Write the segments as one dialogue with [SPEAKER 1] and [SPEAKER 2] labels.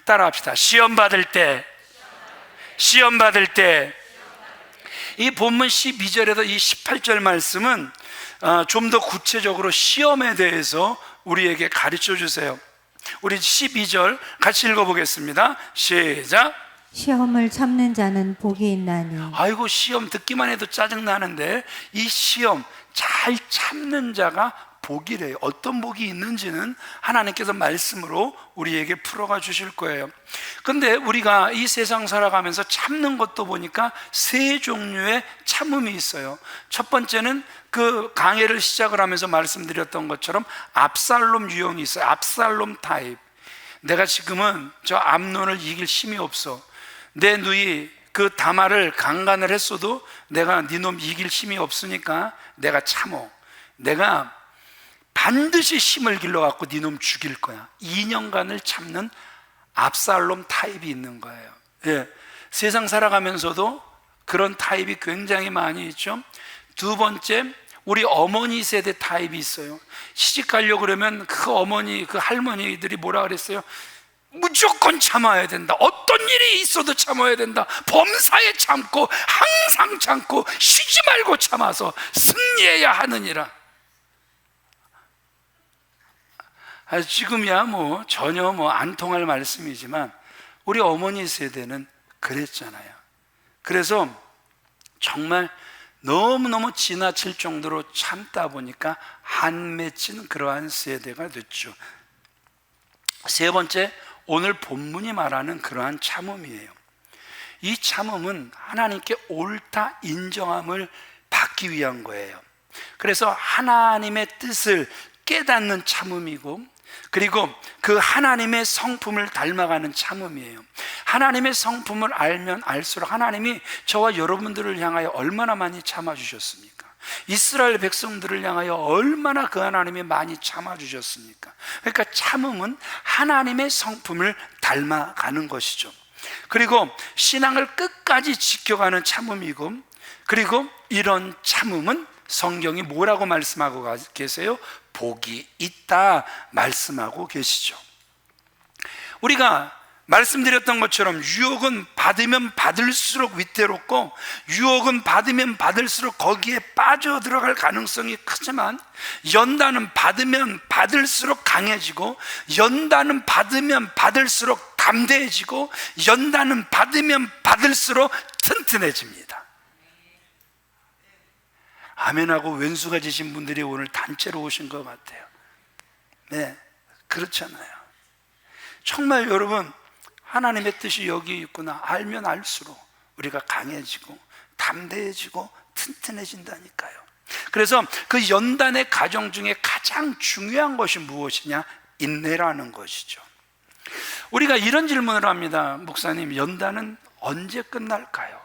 [SPEAKER 1] 따라합시다. 시험 받을 때, 시험 받을 때. 이 본문 12절에서 이 18절 말씀은 좀 더 구체적으로 시험에 대해서 우리에게 가르쳐 주세요. 우리 12절 같이 읽어보겠습니다. 시작.
[SPEAKER 2] 시험을 참는 자는 복이 있나니.
[SPEAKER 1] 아이고, 시험 듣기만 해도 짜증나는데 이 시험 잘 참는 자가 복이래요. 어떤 복이 있는지는 하나님께서 말씀으로 우리에게 풀어가 주실 거예요. 근데 우리가 이 세상 살아가면서 참는 것도 보니까 세 종류의 참음이 있어요. 첫 번째는 그 강해를 시작을 하면서 말씀드렸던 것처럼 압살롬 유형이 있어요. 압살롬 타입. 내가 지금은 저 암논을 이길 힘이 없어. 내 누이 그 다말을 강간을 했어도 내가 네 놈 이길 힘이 없으니까 내가 참어. 내가 반드시 힘을 길러갖고 네 놈 죽일 거야. 2년간을 참는 압살롬 타입이 있는 거예요. 예. 세상 살아가면서도 그런 타입이 굉장히 많이 있죠. 두 번째, 우리 어머니 세대 타입이 있어요. 시집 가려고 그러면 그 어머니, 그 할머니들이 뭐라 그랬어요? 무조건 참아야 된다. 어떤 일이 있어도 참아야 된다. 범사에 참고 항상 참고 쉬지 말고 참아서 승리해야 하느니라. 지금이야 뭐 전혀 안 통할 말씀이지만 우리 어머니 세대는 그랬잖아요. 그래서 정말 너무너무 지나칠 정도로 참다 보니까 한 맺힌 그러한 세대가 됐죠. 세 번째, 오늘 본문이 말하는 그러한 참음이에요. 이 참음은 하나님께 옳다 인정함을 받기 위한 거예요. 그래서 하나님의 뜻을 깨닫는 참음이고, 그리고 그 하나님의 성품을 닮아가는 참음이에요. 하나님의 성품을 알면 알수록 하나님이 저와 여러분들을 향하여 얼마나 많이 참아주셨습니까? 이스라엘 백성들을 향하여 얼마나 그 하나님이 많이 참아주셨습니까? 그러니까 참음은 하나님의 성품을 닮아가는 것이죠. 그리고 신앙을 끝까지 지켜가는 참음이고, 그리고 이런 참음은 성경이 뭐라고 말씀하고 계세요? 복이 있다 말씀하고 계시죠. 우리가 말씀드렸던 것처럼 유혹은 받으면 받을수록 위태롭고, 유혹은 받으면 받을수록 거기에 빠져 들어갈 가능성이 크지만, 연단은 받으면 받을수록 강해지고, 연단은 받으면 받을수록 담대해지고, 연단은 받으면 받을수록 튼튼해집니다. 아멘하고 왼수가 지신 분들이 오늘 단체로 오신 것 같아요. 네, 그렇잖아요. 정말 여러분, 하나님의 뜻이 여기 있구나 알면 알수록 우리가 강해지고 담대해지고 튼튼해진다니까요. 그래서 그 연단의 과정 중에 가장 중요한 것이 무엇이냐? 인내라는 것이죠. 우리가 이런 질문을 합니다. 목사님, 연단은 언제 끝날까요?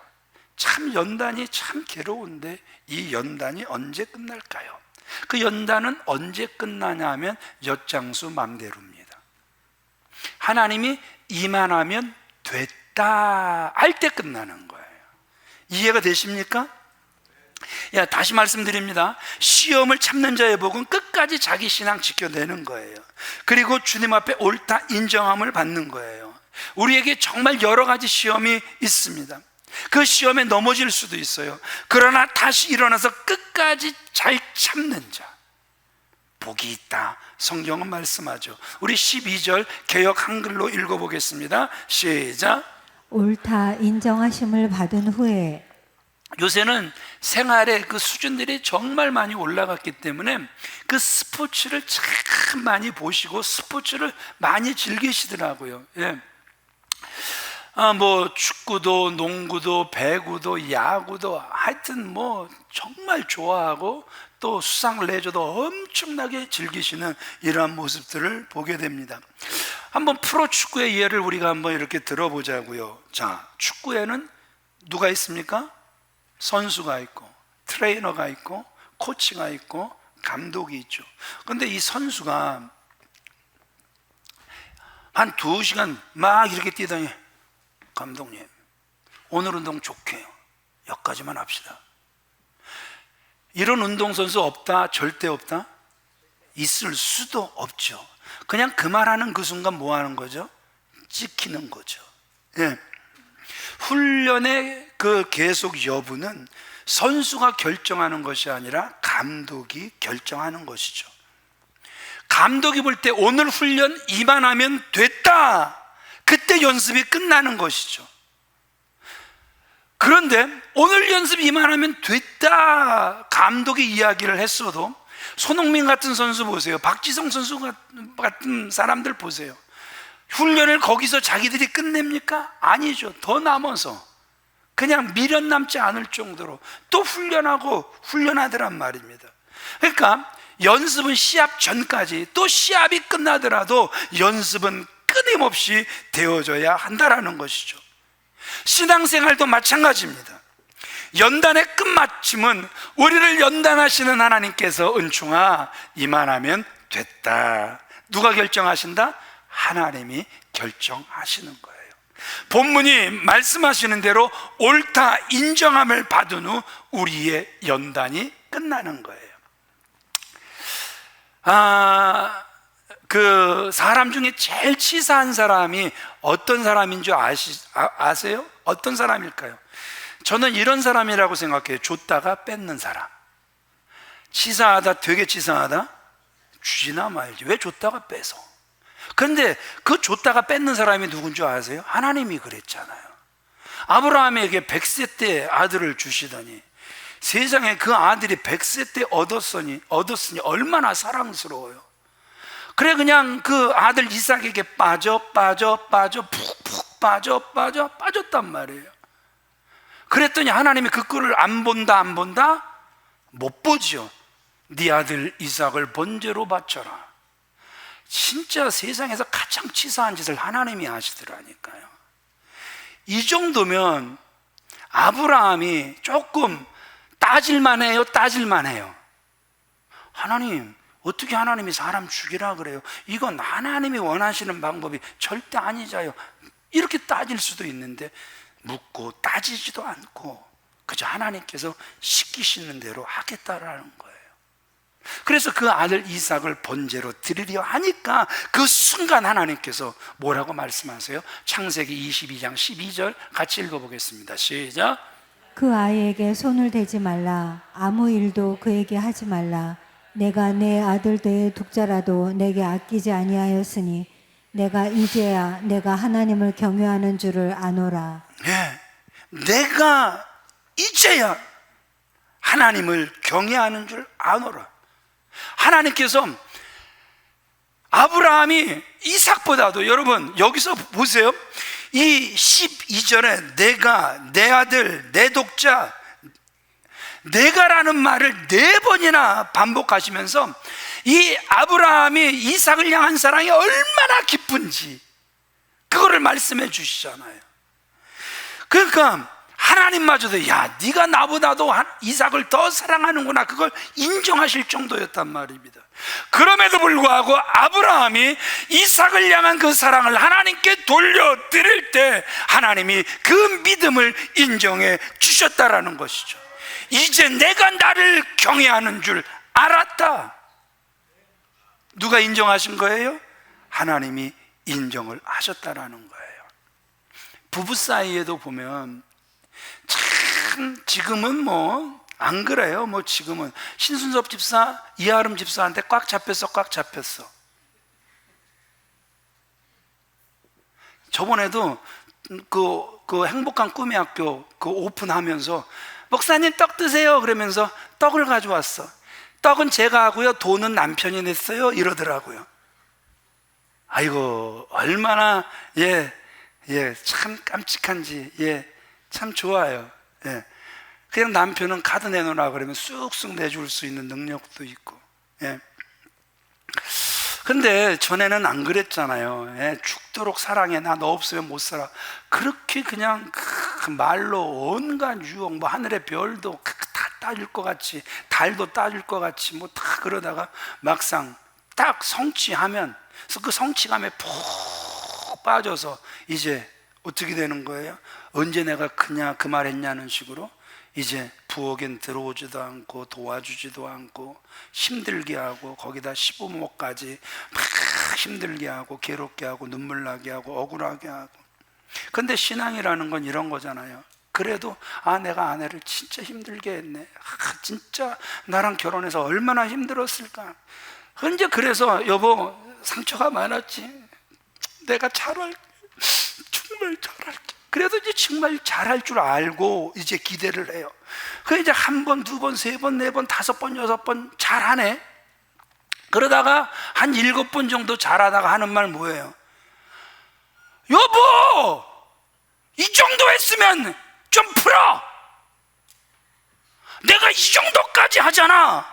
[SPEAKER 1] 참 연단이 참 괴로운데 이 연단이 언제 끝날까요? 그 연단은 언제 끝나냐 하면 엿장수 맘대로입니다. 하나님이 이만하면 됐다 할 때 끝나는 거예요. 이해가 되십니까? 다시 말씀드립니다. 시험을 참는 자의 복은 끝까지 자기 신앙 지켜내는 거예요. 그리고 주님 앞에 옳다 인정함을 받는 거예요. 우리에게 정말 여러 가지 시험이 있습니다. 그 시험에 넘어질 수도 있어요. 그러나 다시 일어나서 끝까지 잘 참는 자, 복이 있다 성경은 말씀하죠. 우리 12절 개역 한글로 읽어보겠습니다. 시작.
[SPEAKER 2] 옳다 인정하심을 받은 후에.
[SPEAKER 1] 요새는 생활의 그 수준들이 정말 많이 올라갔기 때문에 그 스포츠를 참 많이 보시고 스포츠를 많이 즐기시더라고요. 예. 뭐 축구도 농구도 배구도 야구도 하여튼 뭐 정말 좋아하고 또 수상 레저도 엄청나게 즐기시는 이러한 모습들을 보게 됩니다. 한번 프로축구의 예를 우리가 한번 이렇게 들어보자고요. 자, 축구에는 누가 있습니까? 선수가 있고 트레이너가 있고 코치가 있고 감독이 있죠. 그런데 이 선수가 한 2시간 막 이렇게 뛰더니, 감독님 오늘 운동 좋게 해요. 여기까지만 합시다. 이런 운동선수 없다? 절대 없다? 있을 수도 없죠. 그냥 그 말하는 그 순간 뭐 하는 거죠? 찍히는 거죠. 예. 훈련의 그 계속 여부는 선수가 결정하는 것이 아니라 감독이 결정하는 것이죠. 감독이 볼 때 오늘 훈련 이만하면 됐다, 그때 연습이 끝나는 것이죠. 그런데 오늘 연습 이만하면 됐다 감독이 이야기를 했어도, 손흥민 같은 선수 보세요, 박지성 선수 같은 사람들 보세요. 훈련을 거기서 자기들이 끝냅니까? 아니죠. 더 남아서 그냥 미련 남지 않을 정도로 또 훈련하더란 말입니다. 그러니까 연습은 시합 전까지, 또 시합이 끝나더라도 연습은 끊임없이 되어져야 한다라는 것이죠. 신앙생활도 마찬가지입니다. 연단의 끝마침은 우리를 연단하시는 하나님께서 은총아 이만하면 됐다. 누가 결정하신다? 하나님이 결정하시는 거예요. 본문이 말씀하시는 대로 옳다 인정함을 받은 후 우리의 연단이 끝나는 거예요. 그 사람 중에 제일 치사한 사람이 어떤 사람인 줄 아세요? 어떤 사람일까요? 저는 이런 사람이라고 생각해요. 줬다가 뺏는 사람. 치사하다, 되게 치사하다? 주지나 말지. 왜 줬다가 뺏어? 그런데 그 줬다가 뺏는 사람이 누군 줄 아세요? 하나님이 그랬잖아요. 아브라함에게 100세 때 아들을 주시더니 세상에 그 아들이 100세 때 얻었으니 얼마나 사랑스러워요. 그래 그냥 그 아들 이삭에게 푹푹 빠졌단 말이에요. 그랬더니 하나님이 그 꼴을 안 본다? 못 보죠. 네 아들 이삭을 번제로 바쳐라. 진짜 세상에서 가장 치사한 짓을 하나님이 하시더라니까요. 이 정도면 아브라함이 조금 따질만 해요? 하나님, 어떻게 하나님이 사람 죽이라 그래요? 이건 하나님이 원하시는 방법이 절대 아니잖아요. 이렇게 따질 수도 있는데 묻고 따지지도 않고 그저 하나님께서 시키시는 대로 하겠다라는 거예요. 그래서 그 아들 이삭을 번제로 드리려 하니까 그 순간 하나님께서 뭐라고 말씀하세요? 창세기 22장 12절 같이 읽어보겠습니다. 시작.
[SPEAKER 2] 그 아이에게 손을 대지 말라. 아무 일도 그에게 하지 말라. 내가 내 아들 되의 독자라도 내게 아끼지 아니하였으니 내가 이제야 내가 하나님을 경외하는 줄을 아노라.
[SPEAKER 1] 네, 내가 이제야 하나님을 경외하는 줄 아노라. 하나님께서 아브라함이 이삭보다도, 여러분 여기서 보세요. 이 12절에 내가, 내 아들, 내 독자, 내가라는 말을 4번이나 반복하시면서 이 아브라함이 이삭을 향한 사랑이 얼마나 깊은지 그거를 말씀해 주시잖아요. 그러니까 하나님마저도 야, 네가 나보다도 이삭을 더 사랑하는구나, 그걸 인정하실 정도였단 말입니다. 그럼에도 불구하고 아브라함이 이삭을 향한 그 사랑을 하나님께 돌려드릴 때 하나님이 그 믿음을 인정해 주셨다라는 것이죠. 이제 내가 나를 경외하는 줄 알았다. 누가 인정하신 거예요? 하나님이 인정을 하셨다라는 거예요. 부부 사이에도 보면 참 지금은 뭐 안 그래요. 뭐 지금은 신순섭 집사, 이하름 집사한테 꽉 잡혔어. 저번에도 그 행복한 꿈의 학교 그 오픈하면서 목사님 떡 드세요 그러면서 떡을 가져왔어. 떡은 제가 하고요, 돈은 남편이 냈어요 이러더라고요. 아이고 얼마나 참 깜찍한지 참 좋아요. 그냥 남편은 카드 내놓으라 그러면 쑥쑥 내줄 수 있는 능력도 있고. 근데 전에는 안 그랬잖아요. 죽도록 사랑해, 나 너 없으면 못 살아. 그렇게 그냥 그 말로 온갖 유혹, 뭐 하늘의 별도 다 따줄 것 같이, 달도 따줄 것 같이 뭐 다 그러다가 막상 딱 성취하면, 그래서 그 성취감에 푹 빠져서 이제 어떻게 되는 거예요? 언제 내가 그냐 그 말 했냐는 식으로 이제 부엌엔 들어오지도 않고 도와주지도 않고 힘들게 하고 거기다 시부모까지 막 힘들게 하고 괴롭게 하고 눈물 나게 하고 억울하게 하고. 근데 신앙이라는 건 이런 거잖아요. 그래도 내가 아내를 진짜 힘들게 했네. 진짜 나랑 결혼해서 얼마나 힘들었을까. 이제 그래서 여보 상처가 많았지. 내가 잘할게. 정말 잘할게. 그래도 이제 정말 잘할 줄 알고 이제 기대를 해요. 그 이제 한 번, 두 번, 세 번, 네 번, 다섯 번, 여섯 번 잘하네. 그러다가 한 7번 정도 잘하다가 하는 말 뭐예요? 여보, 이 정도 했으면 좀 풀어. 내가 이 정도까지 하잖아.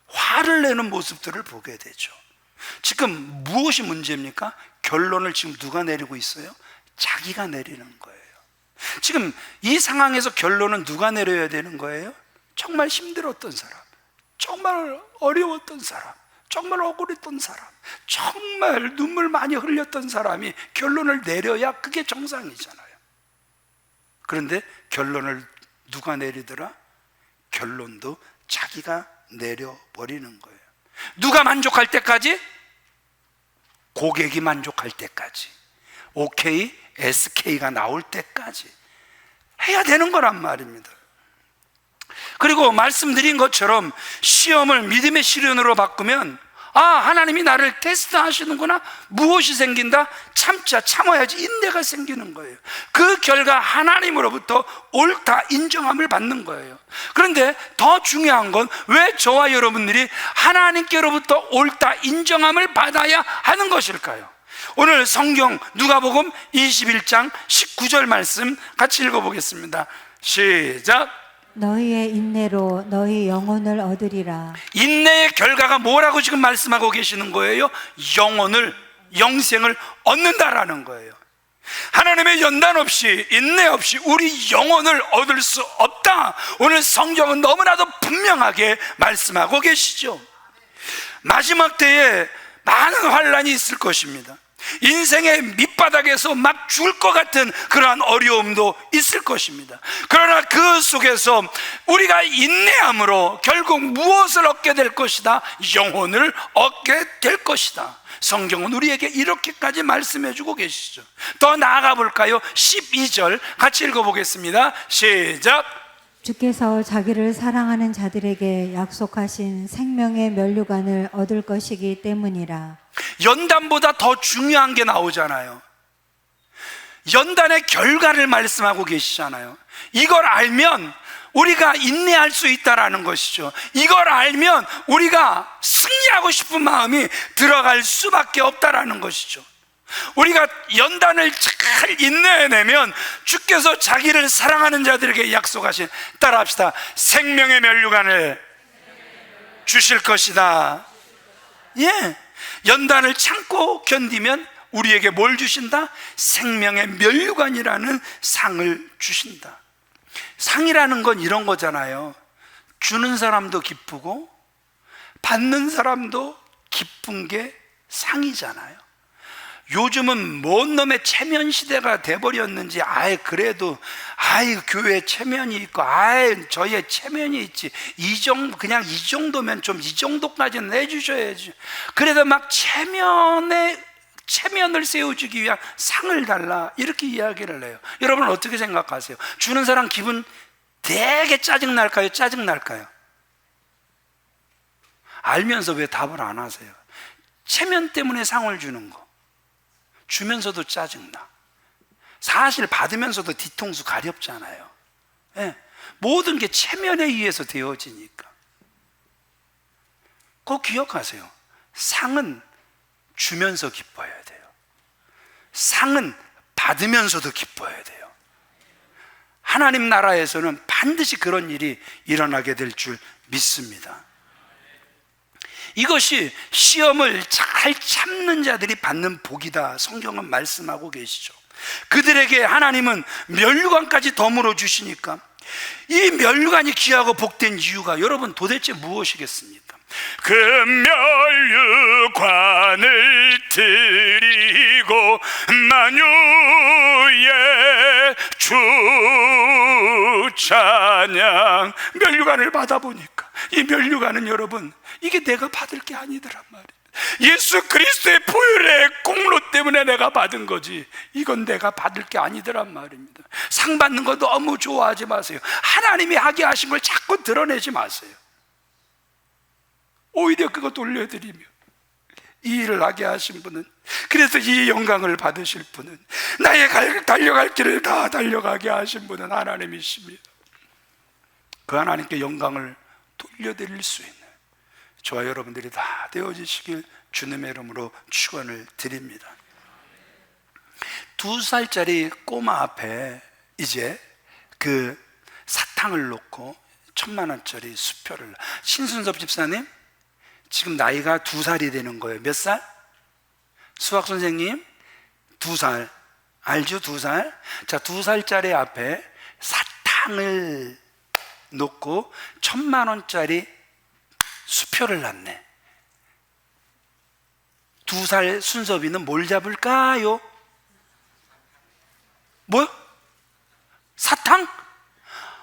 [SPEAKER 1] 화를 내는 모습들을 보게 되죠. 지금 무엇이 문제입니까? 결론을 지금 누가 내리고 있어요? 자기가 내리는 거예요. 지금 이 상황에서 결론은 누가 내려야 되는 거예요? 정말 힘들었던 사람, 정말 어려웠던 사람, 정말 억울했던 사람, 정말 눈물 많이 흘렸던 사람이 결론을 내려야 그게 정상이잖아요. 그런데 결론을 누가 내리더라? 결론도 자기가 내려버리는 거예요. 누가 만족할 때까지? 고객이 만족할 때까지, OK, SK가 나올 때까지 해야 되는 거란 말입니다. 그리고 말씀드린 것처럼 시험을 믿음의 시련으로 바꾸면 하나님이 나를 테스트 하시는구나. 무엇이 생긴다? 참아야지 인내가 생기는 거예요. 그 결과 하나님으로부터 옳다 인정함을 받는 거예요. 그런데 더 중요한 건 왜 저와 여러분들이 하나님께로부터 옳다 인정함을 받아야 하는 것일까요? 오늘 성경 누가복음 21장 19절 말씀 같이 읽어보겠습니다. 시작.
[SPEAKER 2] 너희의 인내로 너희 영혼을 얻으리라.
[SPEAKER 1] 인내의 결과가 뭐라고 지금 말씀하고 계시는 거예요? 영생을 얻는다라는 거예요. 하나님의 연단 없이, 인내 없이 우리 영혼을 얻을 수 없다. 오늘 성경은 너무나도 분명하게 말씀하고 계시죠. 마지막 때에 많은 환란이 있을 것입니다. 인생의 밑바닥에서 막 죽을 것 같은 그러한 어려움도 있을 것입니다. 그러나 그 속에서 우리가 인내함으로 결국 무엇을 얻게 될 것이다? 영혼을 얻게 될 것이다. 성경은 우리에게 이렇게까지 말씀해 주고 계시죠. 더 나아가 볼까요? 12절 같이 읽어보겠습니다. 시작.
[SPEAKER 2] 주께서 자기를 사랑하는 자들에게 약속하신 생명의 면류관을 얻을 것이기 때문이라.
[SPEAKER 1] 연단보다 더 중요한 게 나오잖아요. 연단의 결과를 말씀하고 계시잖아요. 이걸 알면 우리가 인내할 수 있다라는 것이죠. 이걸 알면 우리가 승리하고 싶은 마음이 들어갈 수밖에 없다라는 것이죠. 우리가 연단을 잘 인내해내면 주께서 자기를 사랑하는 자들에게 약속하신, 따라합시다, 생명의 면류관을 주실 것이다. 예, 연단을 참고 견디면 우리에게 뭘 주신다? 생명의 면류관이라는 상을 주신다. 상이라는 건 이런 거잖아요. 주는 사람도 기쁘고 받는 사람도 기쁜 게 상이잖아요. 요즘은 뭔 놈의 체면 시대가 돼버렸는지, 그래도 교회 체면이 있고, 저희의 체면이 있지, 그냥 이 정도면 좀 이 정도까지는 해주셔야지. 그래도 막 체면을 세워주기 위한 상을 달라, 이렇게 이야기를 해요. 여러분은 어떻게 생각하세요? 주는 사람 기분 되게 짜증날까요? 짜증날까요? 알면서 왜 답을 안 하세요? 체면 때문에 상을 주는 거, 주면서도 짜증나. 사실 받으면서도 뒤통수 가렵잖아요. 예, 모든 게 체면에 의해서 되어지니까. 꼭 기억하세요. 상은 주면서 기뻐해야 돼요. 상은 받으면서도 기뻐해야 돼요. 하나님 나라에서는 반드시 그런 일이 일어나게 될 줄 믿습니다. 이것이 시험을 잘 참는 자들이 받는 복이다, 성경은 말씀하고 계시죠. 그들에게 하나님은 면류관까지 덤으로 주시니까, 이 면류관이 귀하고 복된 이유가 여러분 도대체 무엇이겠습니까? 그 면류관을 드리고 만유의 주 찬양. 면류관을 받아보니까 이 면류관은 여러분, 이게 내가 받을 게 아니더란 말이에요. 예수 그리스도의 보혈의 공로 때문에 내가 받은 거지, 이건 내가 받을 게 아니더란 말입니다. 상 받는 거 너무 좋아하지 마세요. 하나님이 하게 하신 걸 자꾸 드러내지 마세요. 오히려 그거 돌려드리며, 이 일을 하게 하신 분은, 그래서 이 영광을 받으실 분은, 나의 달려갈 길을 다 달려가게 하신 분은 하나님이십니다. 그 하나님께 영광을 돌려드릴 수 있는 저와 여러분들이 다 되어지시길 주님의 이름으로 축원을 드립니다. 2살짜리 꼬마 앞에 이제 그 사탕을 놓고 10,000,000원짜리 수표를, 신순섭 집사님 지금 나이가 2살이 되는 거예요. 몇 살? 수학 선생님 2살 알죠? 2살. 자, 2살짜리 앞에 사탕을 놓고 10,000,000원짜리 수표를 놨네. 2살 순섭이는 뭘 잡을까요? 뭐? 사탕?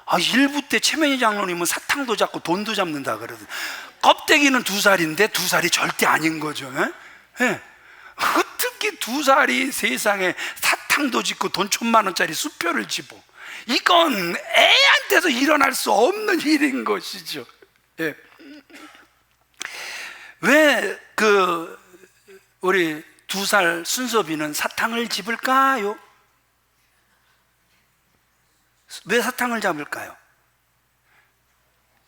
[SPEAKER 1] 아, 일부 때 최면희 장로님은 사탕도 잡고 돈도 잡는다 그러더니, 껍데기는 2살인데 2살이 절대 아닌 거죠. 예? 어떻게 2살이 세상에 사탕도 짓고 돈 1,000,000원짜리 수표를 집어? 이건 애한테도 일어날 수 없는 일인 것이죠. 예. 왜 우리 2살 순섭이는 사탕을 집을까요? 왜 사탕을 잡을까요?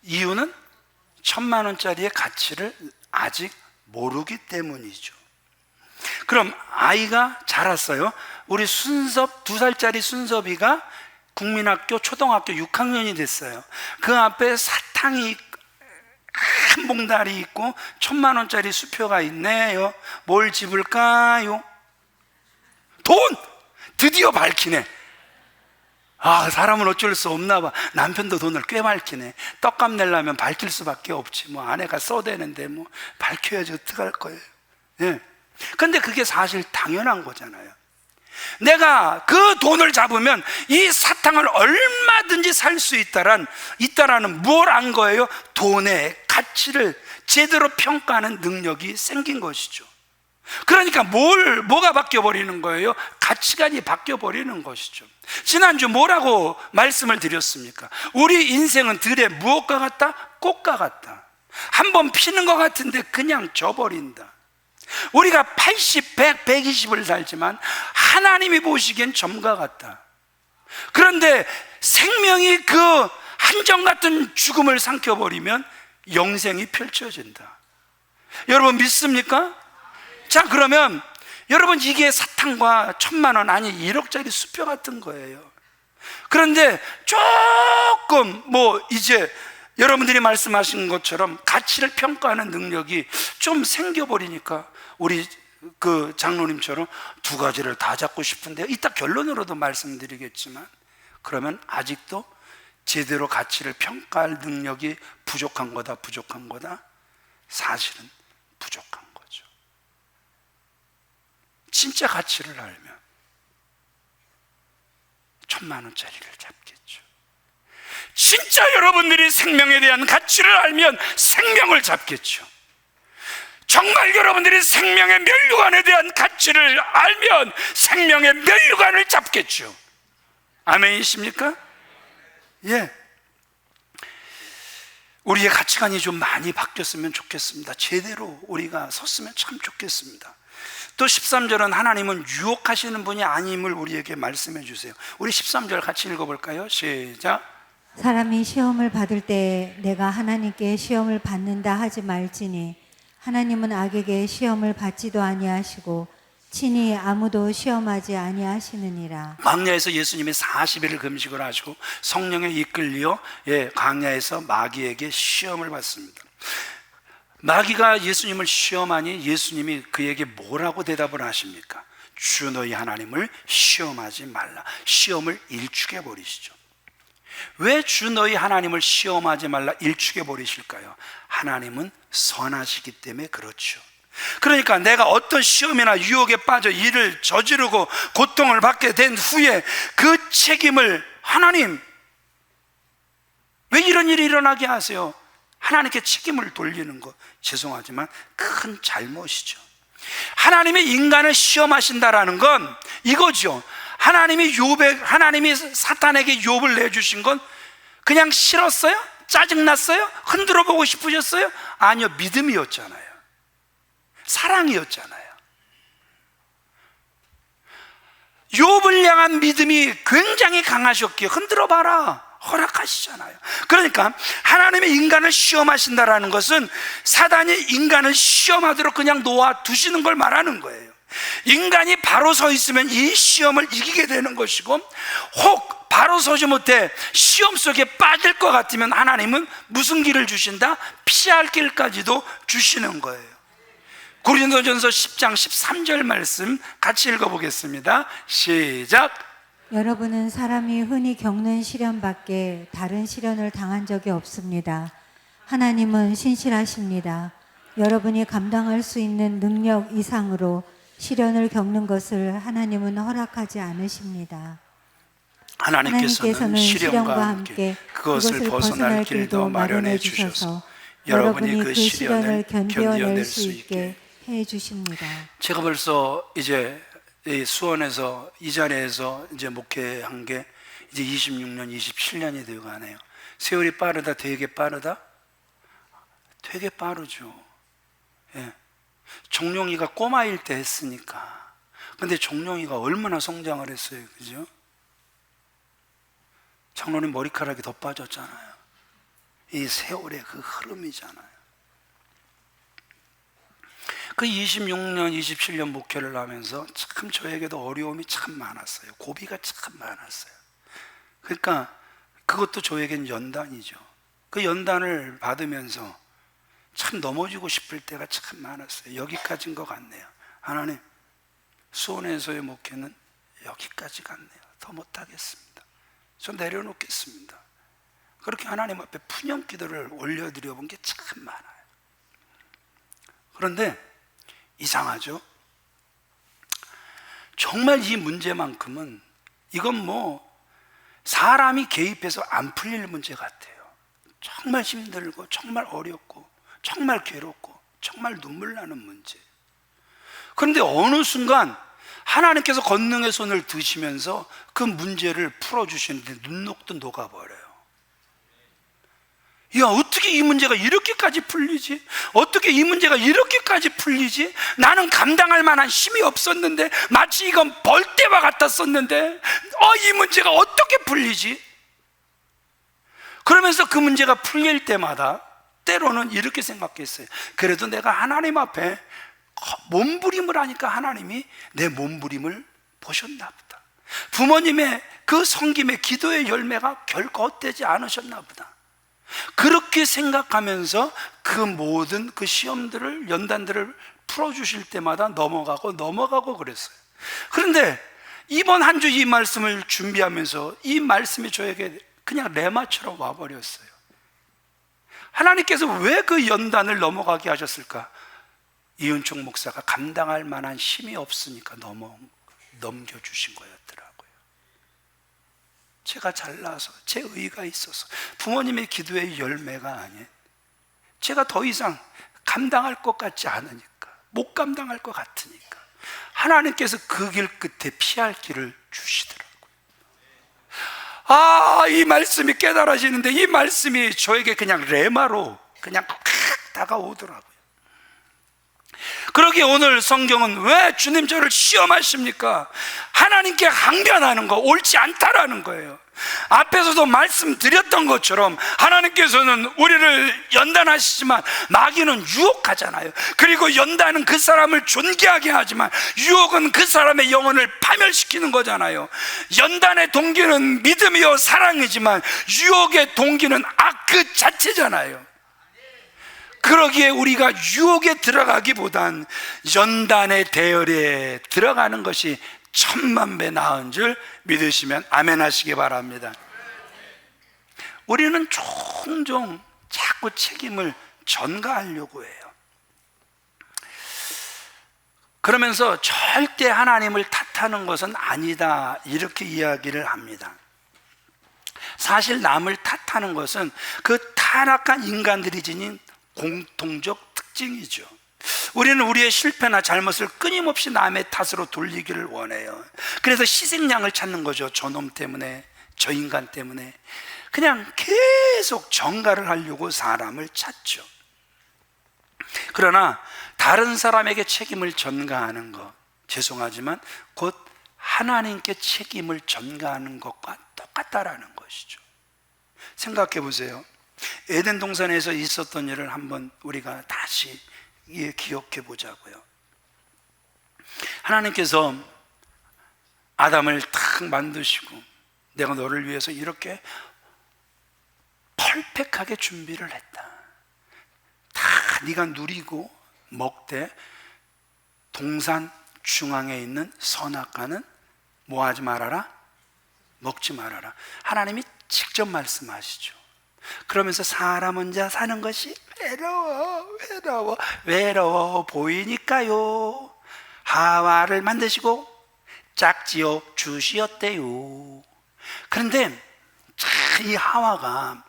[SPEAKER 1] 이유는 1,000,000원짜리의 가치를 아직 모르기 때문이죠. 그럼 아이가 자랐어요. 우리 순섭, 2살짜리 순섭이가 국민학교 초등학교 6학년이 됐어요. 그 앞에 사탕이 큰 봉다리 있고 1,000,000원짜리 수표가 있네요. 뭘 집을까요? 돈! 드디어 밝히네. 아, 사람은 어쩔 수 없나 봐. 남편도 돈을 꽤 밝히네. 떡값 내려면 밝힐 수밖에 없지. 뭐 아내가 써대는데 뭐 밝혀야지 어떡할 거예요. 예. 근데 그게 사실 당연한 거잖아요. 내가 그 돈을 잡으면 이 사탕을 얼마든지 살 수 있다라는 뭘 안 거예요? 돈의 가치를 제대로 평가하는 능력이 생긴 것이죠. 그러니까 뭐가 바뀌어버리는 거예요? 가치관이 바뀌어버리는 것이죠. 지난주 뭐라고 말씀을 드렸습니까? 우리 인생은 들에 무엇과 같다? 꽃과 같다. 한번 피는 것 같은데 그냥 져버린다. 우리가 80, 100, 120을 살지만 하나님이 보시기엔 점과 같다. 그런데 생명이 그 한정 같은 죽음을 삼켜버리면 영생이 펼쳐진다. 여러분 믿습니까? 자, 그러면 여러분, 이게 사탕과 1,000,000원, 아니 1억짜리 수표 같은 거예요. 그런데 조금 이제 여러분들이 말씀하신 것처럼 가치를 평가하는 능력이 좀 생겨버리니까 우리 그 장로님처럼 2가지를 다 잡고 싶은데요. 이따 결론으로도 말씀드리겠지만, 그러면 아직도 제대로 가치를 평가할 능력이 부족한 거다. 사실은 부족한 거죠. 진짜 가치를 알면 1,000,000원짜리를 잡겠죠. 진짜 여러분들이 생명에 대한 가치를 알면 생명을 잡겠죠. 정말 여러분들이 생명의 면류관에 대한 가치를 알면 생명의 면류관을 잡겠죠. 아멘이십니까? 예. 우리의 가치관이 좀 많이 바뀌었으면 좋겠습니다. 제대로 우리가 섰으면 참 좋겠습니다. 또 13절은 하나님은 유혹하시는 분이 아님을 우리에게 말씀해 주세요. 우리 13절 같이 읽어볼까요? 시작.
[SPEAKER 2] 사람이 시험을 받을 때 내가 하나님께 시험을 받는다 하지 말지니 하나님은 악에게 시험을 받지도 아니하시고 친히 아무도 시험하지 아니하시느니라. 광야에서
[SPEAKER 1] 예수님이 40일을 금식을 하시고 성령에 이끌려 광야에서 마귀에게 시험을 받습니다. 마귀가 예수님을 시험하니 예수님이 그에게 뭐라고 대답을 하십니까? 주 너희 하나님을 시험하지 말라. 시험을 일축해 버리시죠. 왜 주 너희 하나님을 시험하지 말라 일축해 버리실까요? 하나님은 선하시기 때문에 그렇죠. 그러니까 내가 어떤 시험이나 유혹에 빠져 일을 저지르고 고통을 받게 된 후에 그 책임을, 하나님 왜 이런 일이 일어나게 하세요? 하나님께 책임을 돌리는 거, 죄송하지만 큰 잘못이죠. 하나님이 인간을 시험하신다라는 건 이거죠. 하나님이 사탄에게 욥을 내주신 건 그냥 싫었어요? 짜증났어요? 흔들어 보고 싶으셨어요? 아니요, 믿음이었잖아요. 사랑이었잖아요. 욥을 향한 믿음이 굉장히 강하셨기에 흔들어 봐라 허락하시잖아요. 그러니까 하나님이 인간을 시험하신다라는 것은 사단이 인간을 시험하도록 그냥 놓아두시는 걸 말하는 거예요. 인간이 바로 서 있으면 이 시험을 이기게 되는 것이고, 혹 바로 서지 못해 시험 속에 빠질 것 같으면 하나님은 무슨 길을 주신다? 피할 길까지도 주시는 거예요. 고린도전서 10장 13절 말씀 같이 읽어보겠습니다. 시작.
[SPEAKER 2] 여러분은 사람이 흔히 겪는 시련 밖에 다른 시련을 당한 적이 없습니다. 하나님은 신실하십니다. 여러분이 감당할 수 있는 능력 이상으로 시련을 겪는 것을 하나님은 허락하지 않으십니다.
[SPEAKER 1] 하나님께서는 시련과 함께 그것을 벗어날 길도 마련해 주셔서 여러분이 그 시련을 견뎌낼 수 있게
[SPEAKER 2] 해 주십니다.
[SPEAKER 1] 제가 벌써 이제 수원에서 이 자리에서 이제 목회한 게 이제 26년, 27년이 되어 가네요. 세월이 빠르다, 되게 빠르다? 되게 빠르죠. 예. 종룡이가 꼬마일 때 했으니까. 근데 종룡이가 얼마나 성장을 했어요, 그죠? 장로님 머리카락이 더 빠졌잖아요. 이 세월의 그 흐름이잖아요. 그 26년, 27년 목회를 하면서 참 저에게도 어려움이 참 많았어요. 고비가 참 많았어요. 그러니까 그것도 저에겐 연단이죠. 그 연단을 받으면서 참 넘어지고 싶을 때가 참 많았어요. 여기까지인 것 같네요. 하나님, 수원에서의 목회는 여기까지 같네요. 더 못하겠습니다. 저 내려놓겠습니다. 그렇게 하나님 앞에 푸념 기도를 올려드려 본 게 참 많아요. 그런데 이상하죠? 정말 이 문제만큼은 이건 뭐 사람이 개입해서 안 풀릴 문제 같아요. 정말 힘들고 정말 어렵고 정말 괴롭고 정말 눈물 나는 문제. 그런데 어느 순간 하나님께서 권능의 손을 드시면서 그 문제를 풀어주시는데 눈녹도 녹아버려요. 야, 어떻게 이 문제가 이렇게까지 풀리지? 어떻게 이 문제가 이렇게까지 풀리지? 나는 감당할 만한 힘이 없었는데, 마치 이건 벌떼와 같았었는데, 이 문제가 어떻게 풀리지? 그러면서 그 문제가 풀릴 때마다 때로는 이렇게 생각했어요. 그래도 내가 하나님 앞에 몸부림을 하니까 하나님이 내 몸부림을 보셨나 보다. 부모님의 그 섬김의 기도의 열매가 결코 헛되지 않으셨나 보다. 그렇게 생각하면서 그 모든 그 시험들을, 연단들을 풀어주실 때마다 넘어가고 그랬어요. 그런데 이번 한 주 이 말씀을 준비하면서 이 말씀이 저에게 그냥 레마처럼 와버렸어요. 하나님께서 왜 그 연단을 넘어가게 하셨을까? 이은총 목사가 감당할 만한 힘이 없으니까 넘겨주신 거였더라고요. 제가 잘나서, 제 의가 있어서, 부모님의 기도의 열매가 아닌, 제가 더 이상 감당할 것 같지 않으니까, 못 감당할 것 같으니까 하나님께서 그 길 끝에 피할 길을 주시더라고요. 이 말씀이 깨달아지는데 이 말씀이 저에게 그냥 레마로 그냥 팍 다가오더라고요. 그러기에 오늘 성경은 왜 주님 저를 시험하십니까? 하나님께 항변하는 거, 옳지 않다라는 거예요. 앞에서도 말씀드렸던 것처럼 하나님께서는 우리를 연단하시지만 마귀는 유혹하잖아요. 그리고 연단은 그 사람을 존귀하게 하지만 유혹은 그 사람의 영혼을 파멸시키는 거잖아요. 연단의 동기는 믿음이요 사랑이지만 유혹의 동기는 악 그 자체잖아요. 그러기에 우리가 유혹에 들어가기보단 연단의 대열에 들어가는 것이 천만 배 나은 줄 믿으시면 아멘 하시기 바랍니다. 우리는 종종 자꾸 책임을 전가하려고 해요. 그러면서 절대 하나님을 탓하는 것은 아니다, 이렇게 이야기를 합니다. 사실 남을 탓하는 것은 그 타락한 인간들이 지닌 공통적 특징이죠. 우리는 우리의 실패나 잘못을 끊임없이 남의 탓으로 돌리기를 원해요. 그래서 희생양을 찾는 거죠. 저놈 때문에, 저 인간 때문에. 그냥 계속 정가를 하려고 사람을 찾죠. 그러나 다른 사람에게 책임을 전가하는 것, 죄송하지만 곧 하나님께 책임을 전가하는 것과 똑같다라는 것이죠. 생각해 보세요. 에덴 동산에서 있었던 일을 한번 우리가 다시 기억해 보자고요. 하나님께서 아담을 탁 만드시고 내가 너를 위해서 이렇게 펄펙하게 준비를 했다. 다 네가 누리고 먹되 동산 중앙에 있는 선악과는 뭐 하지 말아라? 먹지 말아라. 하나님이 직접 말씀하시죠. 그러면서 사람 혼자 사는 것이 외로워 보이니까요 하와를 만드시고 짝지어 주시었대요. 그런데 이 하와가,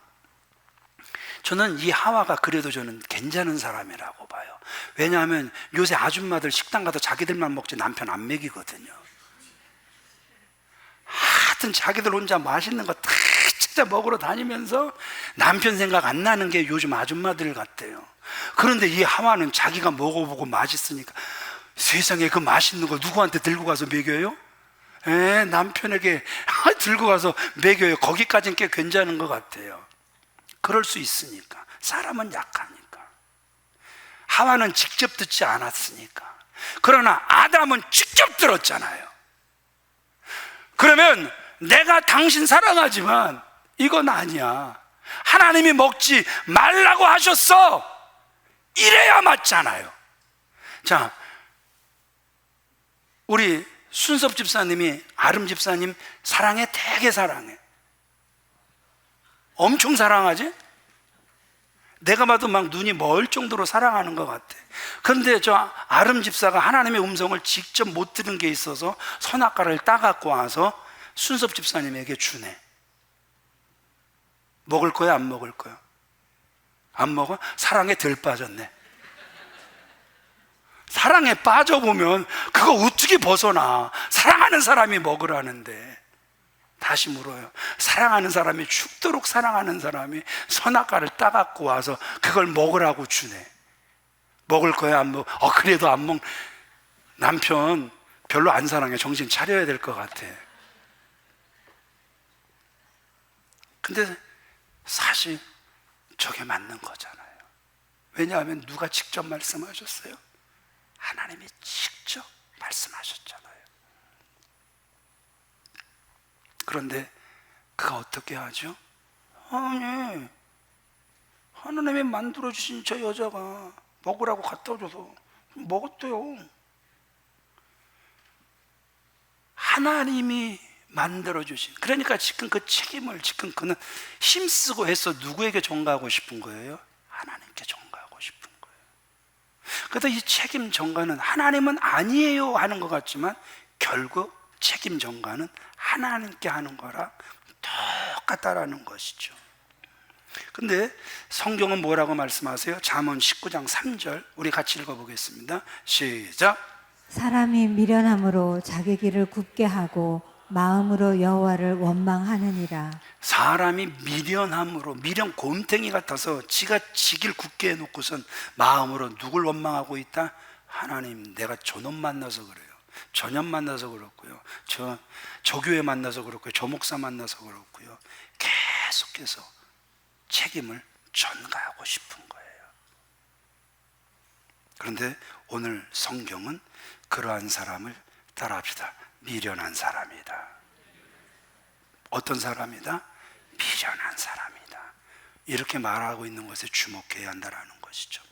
[SPEAKER 1] 저는 이 하와가 그래도 저는 괜찮은 사람이라고 봐요. 왜냐하면 요새 아줌마들 식당 가서 자기들만 먹지 남편 안 먹이거든요. 하여튼 자기들 혼자 맛있는 거 다 찾아 먹으러 다니면서 남편 생각 안 나는 게 요즘 아줌마들 같대요. 그런데 이 하와는 자기가 먹어보고 맛있으니까 세상에 그 맛있는 거 누구한테 들고 가서 먹여요? 남편에게 들고 가서 먹여요. 거기까지는 꽤 괜찮은 것 같아요. 그럴 수 있으니까. 사람은 약하니까. 하와는 직접 듣지 않았으니까. 그러나 아담은 직접 들었잖아요. 그러면 내가 당신 사랑하지만 이건 아니야. 하나님이 먹지 말라고 하셨어. 이래야 맞잖아요. 자, 우리 순섭 집사님이 아름 집사님 사랑해, 되게 사랑해. 엄청 사랑하지? 내가 봐도 막 눈이 멀 정도로 사랑하는 것 같아. 그런데 저 아름 집사가 하나님의 음성을 직접 못 들은 게 있어서 선악과를 따갖고 와서 순섭 집사님에게 주네. 먹을 거야, 안 먹을 거야? 안 먹어? 사랑에 덜 빠졌네. 사랑에 빠져보면 그거 어떻게 벗어나? 사랑하는 사람이 먹으라는데. 다시 물어요. 사랑하는 사람이, 죽도록 사랑하는 사람이 선악과를 따갖고 와서 그걸 먹으라고 주네. 먹을 거야, 안 먹어? 그래도 안 먹. 남편 별로 안 사랑해. 정신 차려야 될 것 같아. 근데 사실 저게 맞는 거잖아요. 왜냐하면 누가 직접 말씀하셨어요? 하나님이 직접 말씀하셨잖아요. 그런데 그가 어떻게 하죠? 아니, 하나님이 만들어주신 저 여자가 먹으라고 갖다 줘서 먹었대요. 하나님이 만들어주신, 그러니까 지금 그 책임을 지금 그는 힘쓰고 해서 누구에게 전가하고 싶은 거예요? 하나님께 전가하고 싶은 거예요. 그래서 이 책임 전가는 하나님은 아니에요 하는 것 같지만 결국 책임 전가는 하나님께 하는 거랑 똑같다라는 것이죠. 근데 성경은 뭐라고 말씀하세요? 잠언 19장 3절 우리 같이 읽어보겠습니다. 시작.
[SPEAKER 2] 사람이 미련함으로 자기 길을 굽게 하고 마음으로 여호와를 원망하느니라.
[SPEAKER 1] 사람이 미련함으로, 미련 곰탱이 같아서 지가 지길 굳게 해놓고선 마음으로 누굴 원망하고 있다? 하나님, 내가 저놈 만나서 그래요. 저년 만나서 그렇고요. 저 교회 만나서 그렇고요. 저 목사 만나서 그렇고요. 계속해서 책임을 전가하고 싶은 거예요. 그런데 오늘 성경은 그러한 사람을 따라합시다. 미련한 사람이다. 어떤 사람이다? 미련한 사람이다. 이렇게 말하고 있는 것에 주목해야 한다는 것이죠.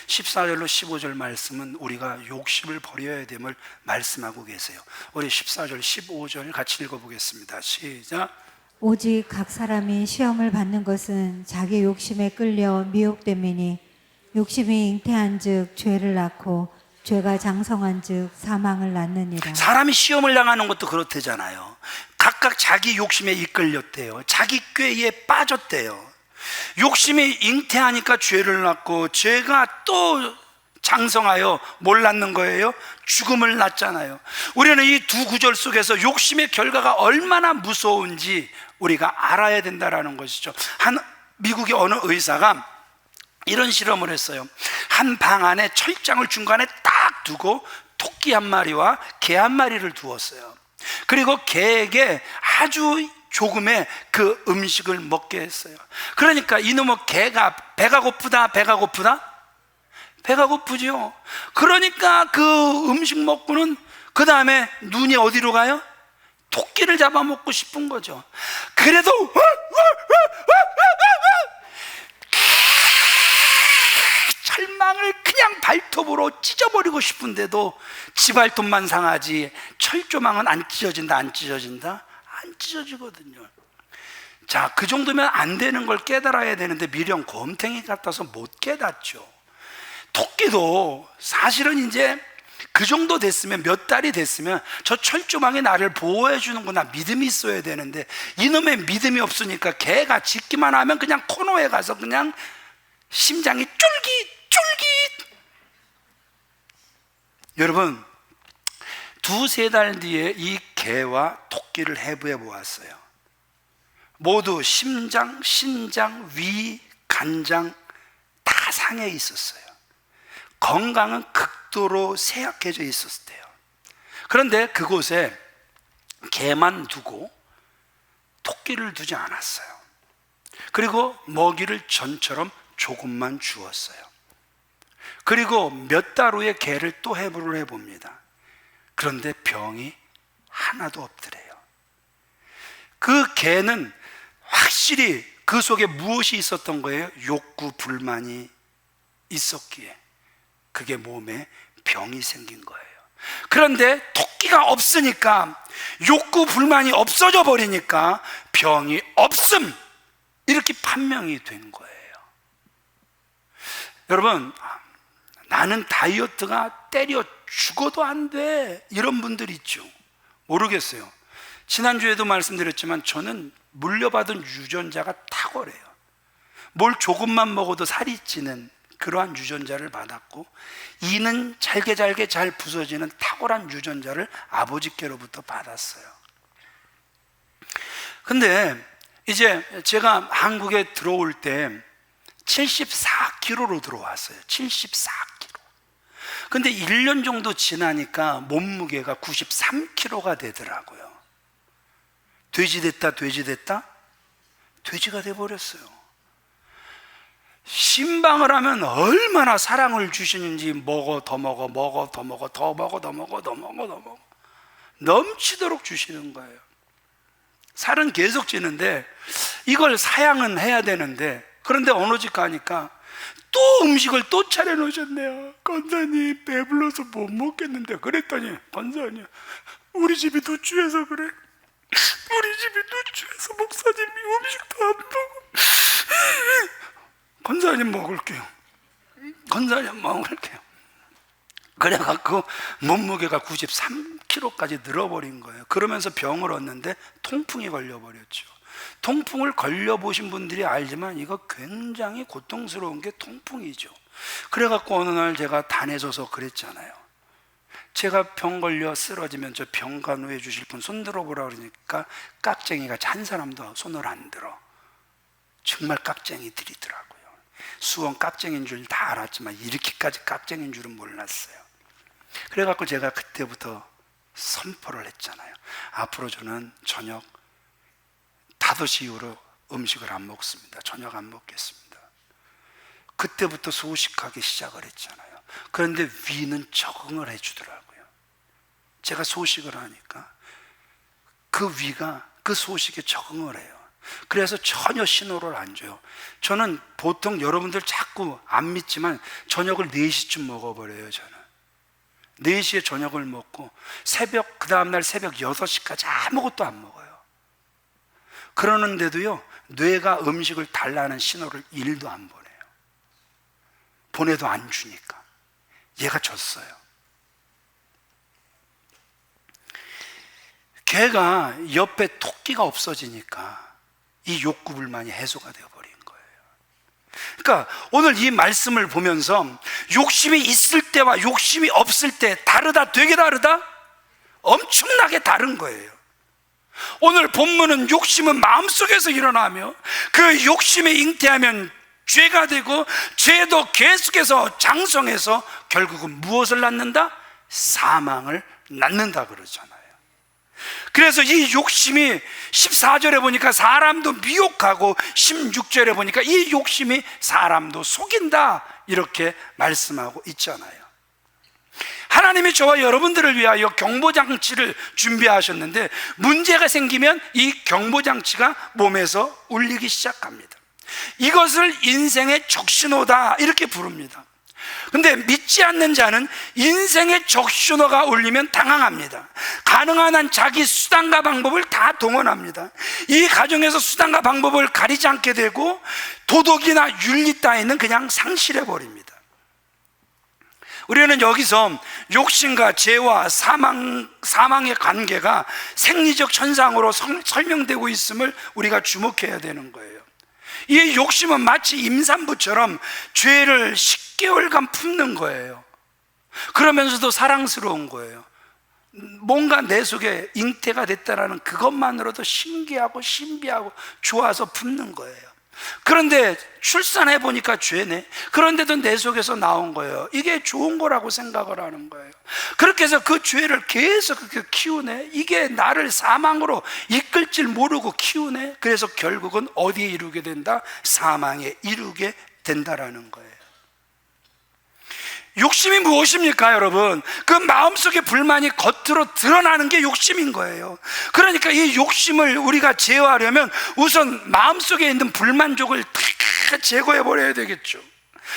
[SPEAKER 1] 14절로 15절 말씀은 우리가 욕심을 버려야 됨을 말씀하고 계세요. 우리 14절 15절 같이 읽어보겠습니다. 시작.
[SPEAKER 2] 오직 각 사람이 시험을 받는 것은 자기 욕심에 끌려 미혹됨이니 욕심이 잉태한즉 죄를 낳고 죄가 장성한즉 사망을 낳느니라.
[SPEAKER 1] 사람이 시험을 당하는 것도 그렇대잖아요. 각각 자기 욕심에 이끌렸대요. 자기 꾀에 빠졌대요. 욕심이 잉태하니까 죄를 낳고, 죄가 또 장성하여 뭘 낳는 거예요? 죽음을 낳잖아요. 우리는 이 두 구절 속에서 욕심의 결과가 얼마나 무서운지 우리가 알아야 된다는 것이죠. 한 미국의 어느 의사가 이런 실험을 했어요. 한 방 안에 철장을 중간에 딱 두고 토끼 한 마리와 개 한 마리를 두었어요. 그리고 개에게 아주 조금의 그 음식을 먹게 했어요. 그러니까 이놈의 개가 배가 고프다, 배가 고프다? 배가 고프죠. 그러니까 그 음식 먹고는 그 다음에 눈이 어디로 가요? 토끼를 잡아먹고 싶은 거죠. 그래도 철망을 그냥 발톱으로 찢어버리고 싶은데도 지 발톱만 상하지 철조망은 안 찢어진다, 안 찢어진다? 안 찢어지거든요. 자, 그 정도면 안 되는 걸 깨달아야 되는데 미련 곰탱이 같아서 못 깨닫죠. 토끼도 사실은 이제 그 정도 됐으면, 몇 달이 됐으면 저 철조망이 나를 보호해 주는구나 믿음이 있어야 되는데, 이놈의 믿음이 없으니까 개가 짖기만 하면 그냥 코너에 가서 그냥 심장이 쫄깃쫄깃. 여러분, 두세 달 뒤에 이 개와 토끼를 해부해 보았어요. 모두 심장, 신장, 위, 간장 다 상해 있었어요. 건강은 극도로 쇠약해져 있었대요. 그런데 그곳에 개만 두고 토끼를 두지 않았어요. 그리고 먹이를 전처럼 조금만 주었어요. 그리고 몇 달 후에 개를 또 해부를 해봅니다. 그런데 병이 하나도 없더래요. 그 개는 확실히 그 속에 무엇이 있었던 거예요? 욕구, 불만이 있었기에 그게 몸에 병이 생긴 거예요. 그런데 토끼가 없으니까, 욕구, 불만이 없어져 버리니까 병이 없음, 이렇게 판명이 된 거예요. 여러분, 나는 다이어트가 때려 죽어도 안 돼, 이런 분들 있죠. 모르겠어요. 지난주에도 말씀드렸지만 저는 물려받은 유전자가 탁월해요. 뭘 조금만 먹어도 살이 찌는 그러한 유전자를 받았고, 이는 잘게 잘 부서지는 탁월한 유전자를 아버지께로부터 받았어요. 근데 이제 제가 한국에 들어올 때 74kg로 들어왔어요. 74kg. 근데 1년 정도 지나니까 몸무게가 93kg가 되더라고요. 돼지 됐다, 돼지 됐다? 돼지가 돼버렸어요. 신방을 하면 얼마나 사랑을 주시는지, 먹어, 더 먹어, 먹어, 더 먹어, 더 먹어, 더 먹어, 더 먹어, 더 먹어, 넘치도록 주시는 거예요. 살은 계속 찌는데 이걸 사양은 해야 되는데, 그런데 어느 집 가니까 또 음식을 또 차려놓으셨네요. 권사님, 배불러서 못 먹겠는데. 그랬더니 권사님, 우리 집이 누추해서 그래. 우리 집이 누추해서 목사님이 음식도 안 먹어. 권사님 먹을게요. 권사님 먹을게요. 그래갖고 몸무게가 93kg까지 늘어버린 거예요. 그러면서 병을 얻는데 통풍이 걸려버렸죠. 통풍을 걸려보신 분들이 알지만 이거 굉장히 고통스러운 게 통풍이죠. 그래갖고 어느 날 제가 단해져서 그랬잖아요. 제가 병 걸려 쓰러지면 저 병간호해 주실 분 손 들어보라 그러니까 깍쟁이가 한 사람도 손을 안 들어. 정말 깍쟁이들이더라고요. 수원 깍쟁이인 줄 다 알았지만 이렇게까지 깍쟁이인 줄은 몰랐어요. 그래갖고 제가 그때부터 선포를 했잖아요. 앞으로 저는 저녁 5시 이후로 음식을 안 먹습니다. 저녁 안 먹겠습니다. 그때부터 소식하기 시작을 했잖아요. 그런데 위는 적응을 해주더라고요. 제가 소식을 하니까 그 위가 그 소식에 적응을 해요. 그래서 전혀 신호를 안 줘요. 저는 보통 여러분들 자꾸 안 믿지만 저녁을 4시쯤 먹어버려요. 저는 4시에 저녁을 먹고 그 다음날 새벽 6시까지 아무것도 안 먹어요. 그러는데도요, 뇌가 음식을 달라는 신호를 1도 안 보내요. 보내도 안 주니까. 얘가 졌어요. 걔가 옆에 토끼가 없어지니까 이 욕구 불만이 해소가 되어버린 거예요. 그러니까 오늘 이 말씀을 보면서 욕심이 있을 때와 욕심이 없을 때 다르다, 되게 다르다? 엄청나게 다른 거예요. 오늘 본문은 욕심은 마음속에서 일어나며 그 욕심에 잉태하면 죄가 되고 죄도 계속해서 장성해서 결국은 무엇을 낳는다? 사망을 낳는다 그러잖아요. 그래서 이 욕심이 14절에 보니까 사람도 미혹하고 16절에 보니까 이 욕심이 사람도 속인다 이렇게 말씀하고 있잖아요. 하나님이 저와 여러분들을 위하여 경보장치를 준비하셨는데 문제가 생기면 이 경보장치가 몸에서 울리기 시작합니다. 이것을 인생의 적신호다 이렇게 부릅니다. 근데 믿지 않는 자는 인생의 적신호가 울리면 당황합니다. 가능한 한 자기 수단과 방법을 다 동원합니다. 이 가정에서 수단과 방법을 가리지 않게 되고 도덕이나 윤리 따위는 그냥 상실해버립니다. 우리는 여기서 욕심과 죄와 사망의 관계가 생리적 현상으로 설명되고 있음을 우리가 주목해야 되는 거예요. 이 욕심은 마치 임산부처럼 죄를 10개월간 품는 거예요. 그러면서도 사랑스러운 거예요. 뭔가 내 속에 잉태가 됐다라는 그것만으로도 신기하고 신비하고 좋아서 품는 거예요. 그런데 출산해 보니까 죄네. 그런데도 내 속에서 나온 거예요. 이게 좋은 거라고 생각을 하는 거예요. 그렇게 해서 그 죄를 계속 키우네. 이게 나를 사망으로 이끌 줄 모르고 키우네. 그래서 결국은 어디에 이르게 된다? 사망에 이르게 된다라는 거예요. 욕심이 무엇입니까, 여러분? 그 마음속의 불만이 겉으로 드러나는 게 욕심인 거예요. 그러니까 이 욕심을 우리가 제어하려면 우선 마음속에 있는 불만족을 다 제거해 버려야 되겠죠.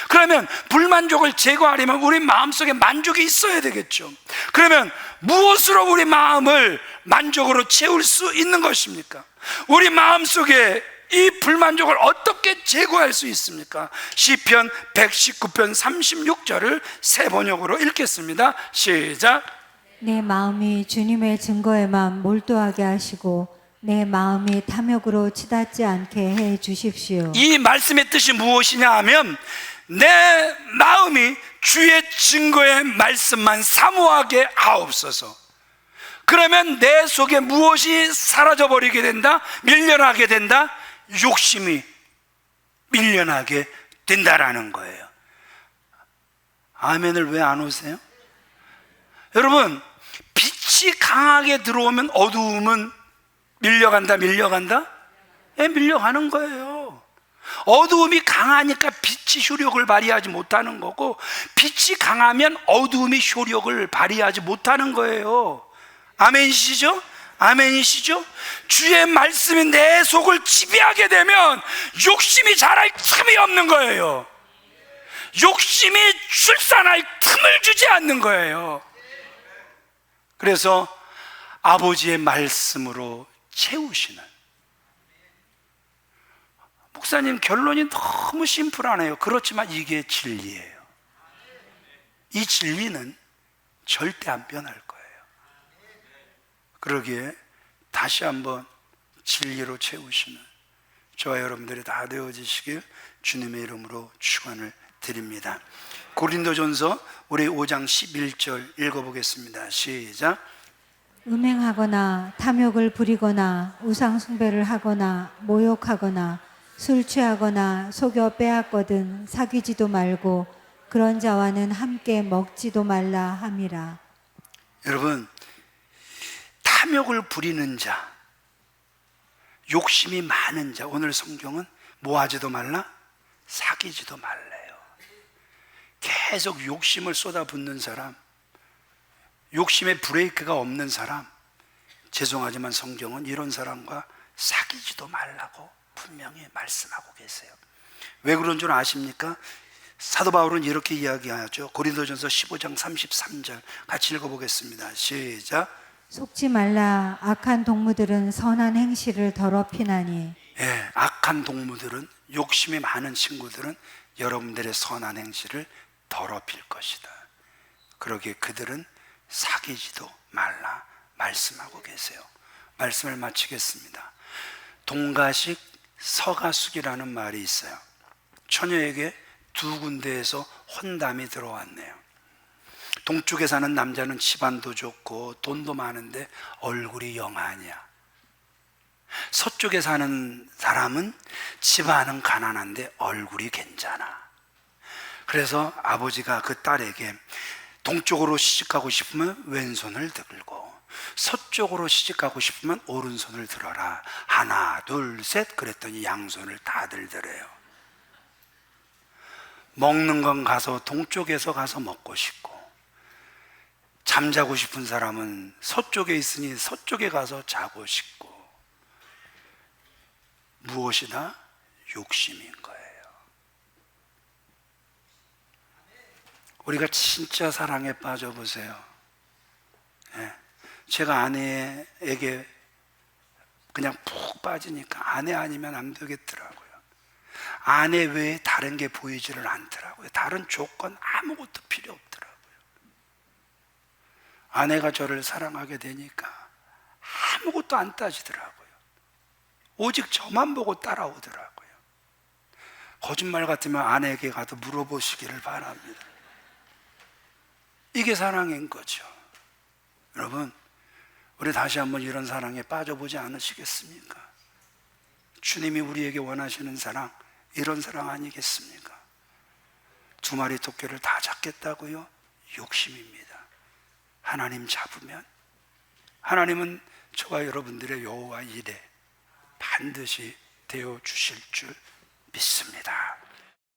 [SPEAKER 1] 그러면 불만족을 제거하려면 우리 마음속에 만족이 있어야 되겠죠. 그러면 무엇으로 우리 마음을 만족으로 채울 수 있는 것입니까? 우리 마음속에 이 불만족을 어떻게 제거할 수 있습니까? 시편 119편 36절을 새 번역으로 읽겠습니다. 시작.
[SPEAKER 2] 내 마음이 주님의 증거에만 몰두하게 하시고 내 마음이 탐욕으로 치닫지 않게 해 주십시오.
[SPEAKER 1] 이 말씀의 뜻이 무엇이냐 하면 내 마음이 주의 증거의 말씀만 사모하게 하옵소서. 그러면 내 속에 무엇이 사라져버리게 된다? 밀려나게 된다? 욕심이 밀려나게 된다라는 거예요. 아멘을 왜 안 오세요? 여러분, 빛이 강하게 들어오면 어두움은 밀려간다? 예, 밀려가는 거예요. 어두움이 강하니까 빛이 효력을 발휘하지 못하는 거고, 빛이 강하면 어두움이 효력을 발휘하지 못하는 거예요. 아멘이시죠? 아멘이시죠? 주의 말씀이 내 속을 지배하게 되면 욕심이 자랄 틈이 없는 거예요. 욕심이 출산할 틈을 주지 않는 거예요. 그래서 아버지의 말씀으로 채우시는. 목사님, 결론이 너무 심플하네요. 그렇지만 이게 진리예요. 이 진리는 절대 안 변할 거예요. 그러기에 다시 한번 진리로 채우시는 저와 여러분들이 다 되어지시길 주님의 이름으로 축원을 드립니다. 고린도전서 우리 5장 11절 읽어보겠습니다. 시작.
[SPEAKER 2] 음행하거나 탐욕을 부리거나 우상 숭배를 하거나 모욕하거나 술 취하거나 속여 빼앗거든 사귀지도 말고 그런 자와는 함께 먹지도 말라 함이라. 여러분,
[SPEAKER 1] 탐욕을 부리는 자, 욕심이 많은 자, 오늘 성경은 뭐 하지도 말라? 사귀지도 말래요. 계속 욕심을 쏟아붓는 사람, 욕심에 브레이크가 없는 사람, 죄송하지만 성경은 이런 사람과 사귀지도 말라고 분명히 말씀하고 계세요. 왜 그런 줄 아십니까? 사도 바울은 이렇게 이야기하죠. 고린도전서 15장 33절 같이 읽어보겠습니다. 시작.
[SPEAKER 2] 속지 말라. 악한 동무들은 선한 행실을 더럽히나니.
[SPEAKER 1] 예, 악한 동무들은, 욕심이 많은 친구들은 여러분들의 선한 행실을 더럽힐 것이다. 그러기에 그들은 사귀지도 말라 말씀하고 계세요. 말씀을 마치겠습니다. 동가식 서가숙이라는 말이 있어요. 처녀에게 두 군데에서 혼담이 들어왔네요. 동쪽에 사는 남자는 집안도 좋고 돈도 많은데 얼굴이 영 아니야. 서쪽에 사는 사람은 집안은 가난한데 얼굴이 괜찮아. 그래서 아버지가 그 딸에게 동쪽으로 시집가고 싶으면 왼손을 들고 서쪽으로 시집가고 싶으면 오른손을 들어라. 하나 둘 셋 그랬더니 양손을 다들 들어요. 먹는 건 가서 동쪽에서 가서 먹고 싶고, 잠자고 싶은 사람은 서쪽에 있으니 서쪽에 가서 자고 싶고, 무엇이나 욕심인 거예요. 우리가 진짜 사랑에 빠져보세요. 제가 아내에게 그냥 푹 빠지니까 아내 아니면 안 되겠더라고요. 아내 외에 다른 게 보이지를 않더라고요. 다른 조건 아무것도 필요 없더라고요. 아내가 저를 사랑하게 되니까 아무것도 안 따지더라고요. 오직 저만 보고 따라오더라고요. 거짓말 같으면 아내에게 가서 물어보시기를 바랍니다. 이게 사랑인 거죠. 여러분, 우리 다시 한번 이런 사랑에 빠져보지 않으시겠습니까? 주님이 우리에게 원하시는 사랑, 이런 사랑 아니겠습니까? 두 마리 토끼를 다 잡겠다고요? 욕심입니다. 하나님 잡으면 하나님은 저와 여러분들의 여호와 일에 반드시 되어 주실 줄 믿습니다.